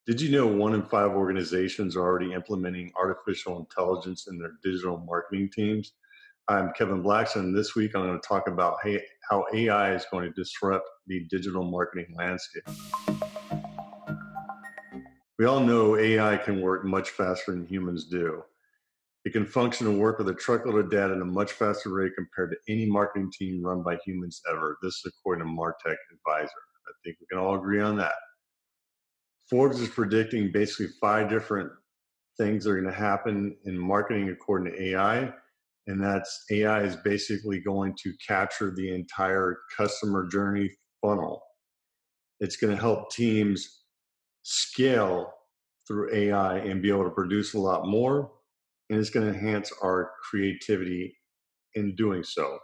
Did you know 1 in 5 organizations are already implementing artificial intelligence in their digital marketing teams? I'm Kevin Blackson, and this week I'm going to talk about how AI is going to disrupt the digital marketing landscape. We all know AI can work much faster than humans do. It can function and work with a truckload of data at a much faster rate compared to any marketing team run by humans ever. This is according to Martech Advisor. I think we can all agree on that. Forbes is predicting basically 5 different things that are going to happen in marketing according to AI. And that's AI is basically going to capture the entire customer journey funnel. It's going to help teams scale through AI and be able to produce a lot more. And it's going to enhance our creativity in doing so.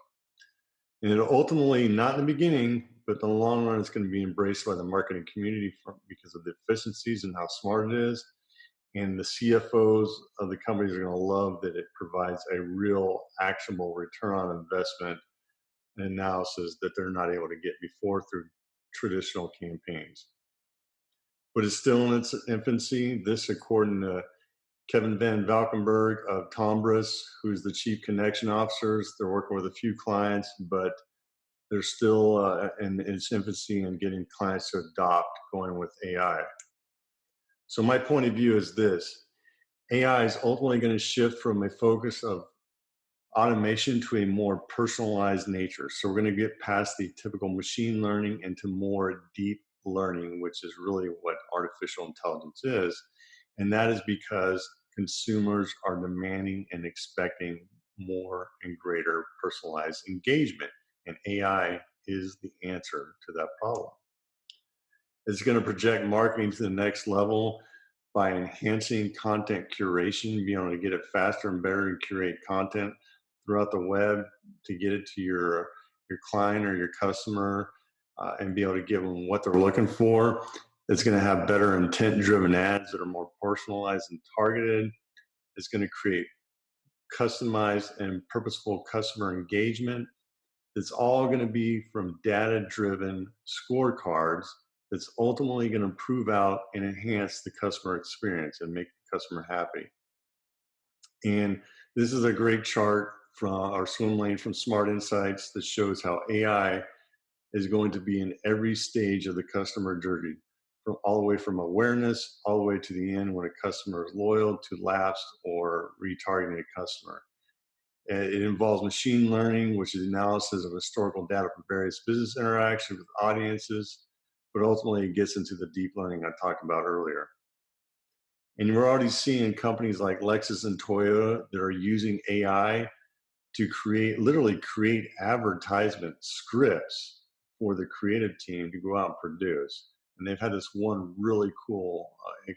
And it'll ultimately, not in the beginning, but in the long run, it's going to be embraced by the marketing community because of the efficiencies and how smart it is. And the CFOs of the companies are going to love that it provides a real actionable return on investment and analysis that they're not able to get before through traditional campaigns. But it's still in its infancy. This, according to Kevin Van Valkenburg of Tombras, who's the chief connection officers. They're working with a few clients, but they're still in its infancy and getting clients to adopt going with AI. So my point of view is this: AI is ultimately going to shift from a focus of automation to a more personalized nature. So we're going to get past the typical machine learning into more deep learning, which is really what artificial intelligence is. And that is because consumers are demanding and expecting more and greater personalized engagement. And AI is the answer to that problem. It's going to project marketing to the next level by enhancing content curation, being able to get it faster and better and curate content throughout the web to get it to your client or your customer and be able to give them what they're looking for. It's going to have better intent-driven ads that are more personalized and targeted. It's going to create customized and purposeful customer engagement. It's all going to be from data-driven scorecards that's ultimately going to prove out and enhance the customer experience and make the customer happy. And this is a great chart from our swim lane from Smart Insights that shows how AI is going to be in every stage of the customer journey, from all the way from awareness all the way to the end when a customer is loyal to lapsed or retargeting a customer. It involves machine learning, which is analysis of historical data from various business interactions with audiences, but ultimately it gets into the deep learning I talked about earlier. And we're already seeing companies like Lexus and Toyota that are using AI to literally create advertisement scripts for the creative team to go out and produce. And they've had this one really cool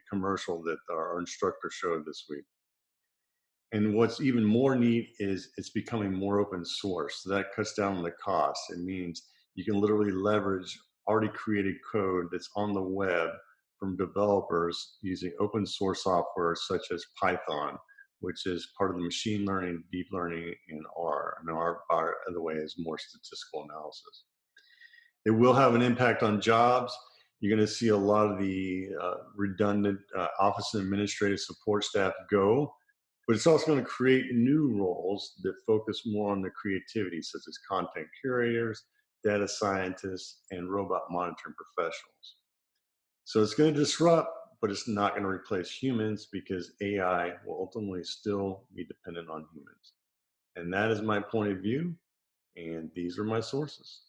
commercial that our instructor showed this week. And what's even more neat is it's becoming more open source. So that cuts down on the cost. It means you can literally leverage already created code that's on the web from developers using open source software such as Python, which is part of the machine learning, deep learning in R. And R, by the way, is more statistical analysis. It will have an impact on jobs. You're going to see a lot of the redundant office and administrative support staff go, but it's also going to create new roles that focus more on the creativity, such as content curators, data scientists, and robot monitoring professionals. So it's going to disrupt, but it's not going to replace humans because AI will ultimately still be dependent on humans. And that is my point of view, and these are my sources.